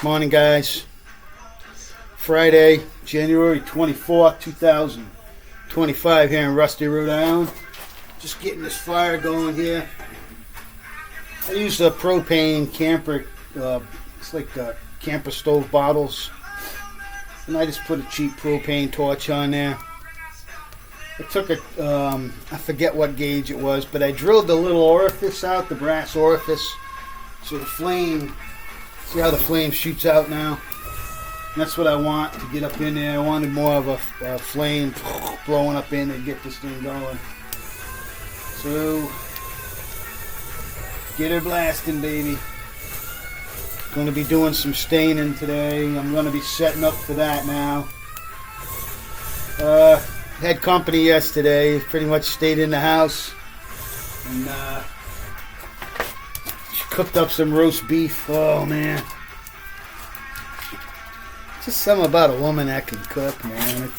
Morning, guys. Friday, January 24th, 2025 here in Rusty, Rhode Island. Just getting this fire going here. I use the propane camper, it's like camper stove bottles. And I just put a cheap propane torch on there. I took I forget what gauge it was, but I drilled the little orifice out, the brass orifice. So the flame, see how the flame shoots out now? And that's what I want to get up in there. I wanted more of a flame blowing up in and get this thing going. So, get her blasting, baby. Going to be doing some staining today. I'm going to be setting up for that now. Had company yesterday. Pretty much stayed in the house. And she cooked up some roast beef. Oh, man. Just something about a woman that can cook, man.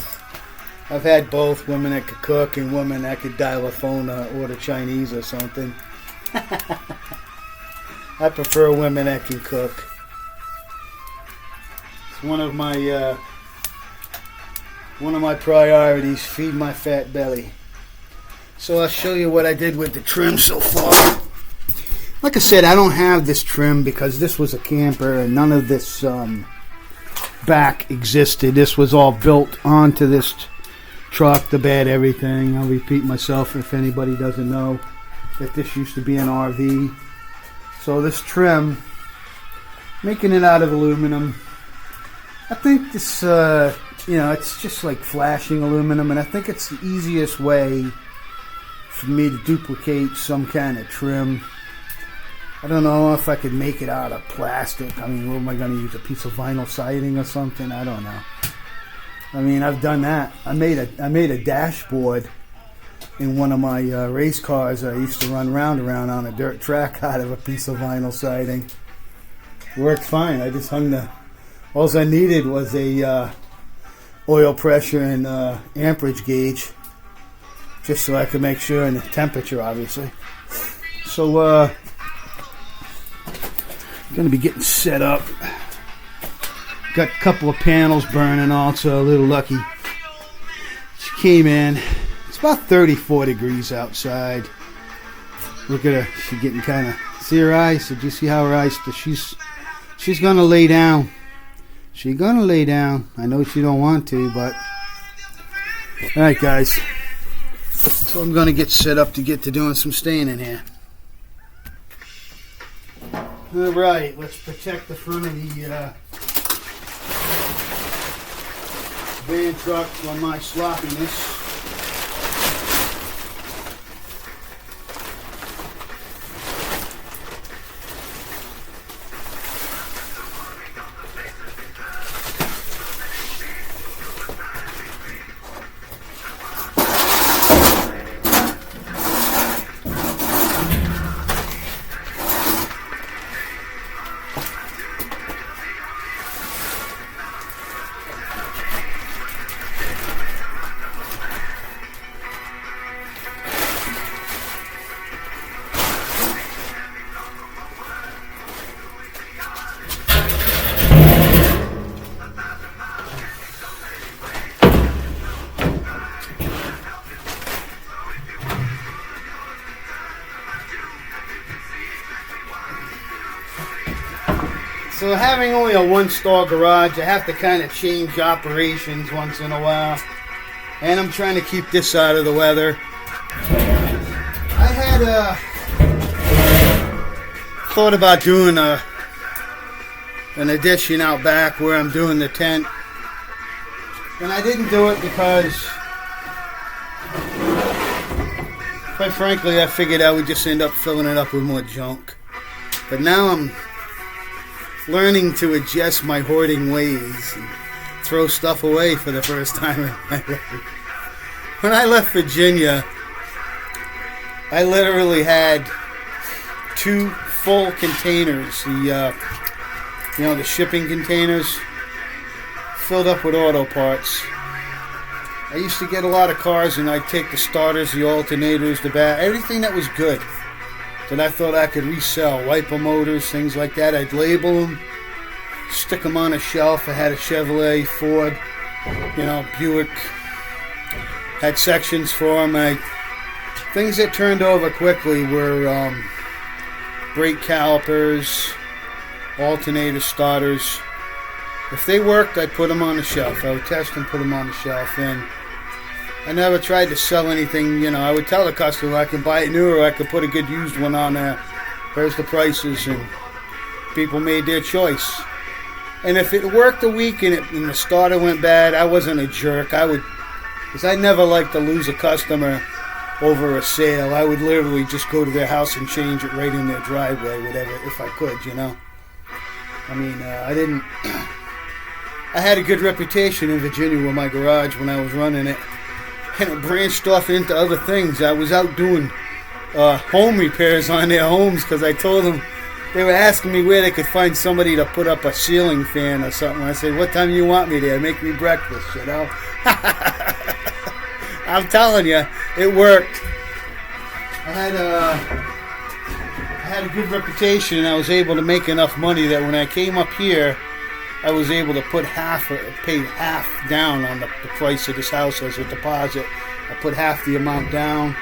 I've had both, women that could cook and women that could dial a phone or order Chinese or something. I prefer women that can cook. It's one of my priorities, feed my fat belly. So I'll show you what I did with the trim so far. Like I said, I don't have this trim because this was a camper and none of this back existed. This was all built onto this truck, the bed, everything. I'll repeat myself if anybody doesn't know that this used to be an RV. So this trim, making it out of aluminum. I think this, it's just like flashing aluminum, and I think it's the easiest way for me to duplicate some kind of trim. I don't know if I could make it out of plastic. I mean, what am I going to use? A piece of vinyl siding or something? I don't know. I mean, I've done that. I made a dashboard in one of my race cars I used to run round around on a dirt track out of a piece of vinyl siding. Worked fine. I just hung all I needed was a oil pressure and amperage gauge, just so I could make sure, and the temperature, obviously. So, going to be getting set up. Got a couple of panels burning also, a little lucky. She came in. It's about 34 degrees outside. Look at her. She's getting kind of... See her eyes? Did you see how her eyes... She's going to lay down. She's going to lay down. I know she don't want to, but... Alright, guys. So I'm going to get set up to get to doing some staining here. Alright, let's protect the front of the van truck from my sloppiness. So having only a one-stall garage, I have to kind of change operations once in a while. And I'm trying to keep this out of the weather. I had thought about doing an addition out back where I'm doing the tent. And I didn't do it because, quite frankly, I figured I would just end up filling it up with more junk. But now I'm learning to adjust my hoarding ways and throw stuff away for the first time in my life. When I left Virginia, I literally had 2 full containers, the shipping containers, filled up with auto parts. I used to get a lot of cars and I'd take the starters, the alternators, the everything that was good that I thought I could resell, wiper motors, things like that. I'd label them stick them on a shelf. I had a Chevrolet, Ford, Buick. Had sections for them. Things that turned over quickly were brake calipers, alternator starters. If they worked, I'd put them on the shelf. I would test and put them on the shelf. And I never tried to sell anything. I would tell the customer I can buy it new or I could put a good used one on there. Here's the prices, and people made their choice. And if it worked a week and the starter went bad, I wasn't a jerk. Because I never like to lose a customer over a sale. I would literally just go to their house and change it right in their driveway, whatever, if I could, I didn't. I had a good reputation in Virginia with my garage when I was running it, and it branched off into other things. I was out doing home repairs on their homes because I told them, they were asking me where they could find somebody to put up a ceiling fan or something. I said, what time do you want me there? Make me breakfast, I'm telling you, it worked. I had a good reputation, and I was able to make enough money that when I came up here, I was able to pay half down on the price of this house as a deposit. I put half the amount down,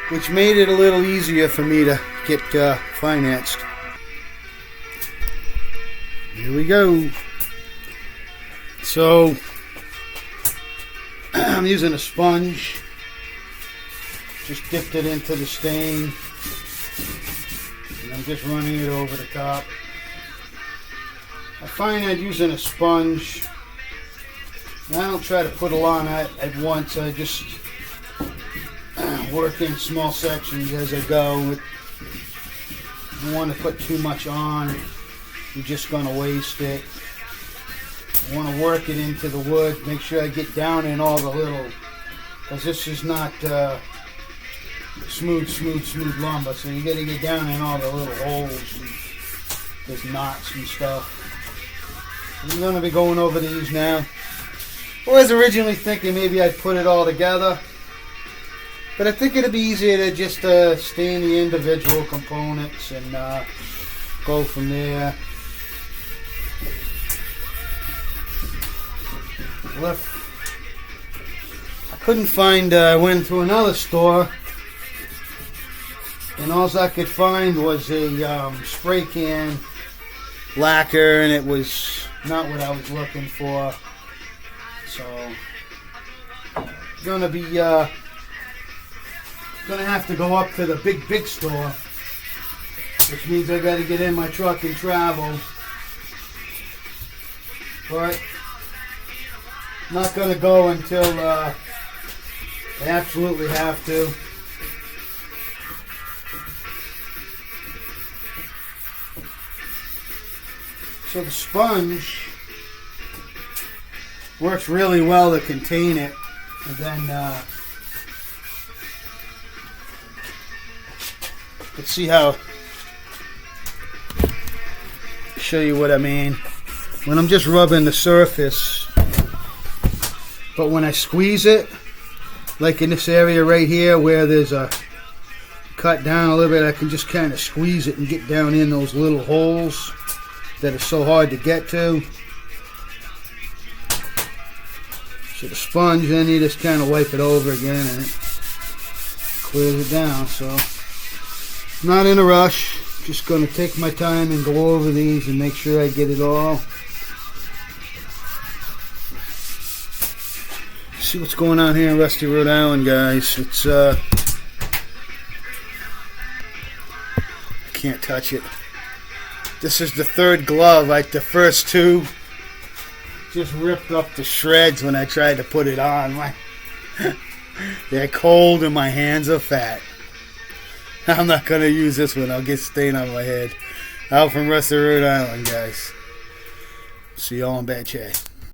which made it a little easier for me to get financed. Here we go. So, I'm using a sponge. Just dipped it into the stain. And I'm just running it over the top. I find that using a sponge, I don't try to put a lot on it at once. I just work in small sections as I go. You don't want to put too much on. You're just going to waste it. I want to work it into the wood. Make sure I get down in all the little, because this is not smooth lumber. So you got to get down in all the little holes. And there's knots and stuff. I'm going to be going over these now. I was originally thinking maybe I'd put it all together, but I think it'd be easier to just stain the individual components and go from there. I couldn't find, I went to another store, and all I could find was a spray can lacquer, and it was not what I was looking for. So, gonna have to go up to the big store, which means I gotta get in my truck and travel. But not gonna go until I absolutely have to. So the sponge works really well to contain it, and then let's see how. Show you what I mean. When I'm just rubbing the surface, but when I squeeze it, like in this area right here where there's a cut down a little bit, I can just kind of squeeze it and get down in those little holes that are so hard to get to. So the sponge, then you just kind of wipe it over again and it clears it down. So not in a rush, just going to take my time and go over these and make sure I get it all. See what's going on here in Rusty, Rhode Island, guys. It's I can't touch it. This is the third glove. Like the first two just ripped up to shreds when I tried to put it on. They're cold and my hands are fat. I'm not going to use this one. I'll get stain on my head. Out from Rusty, Rhode Island, guys. See y'all in Bad Chat.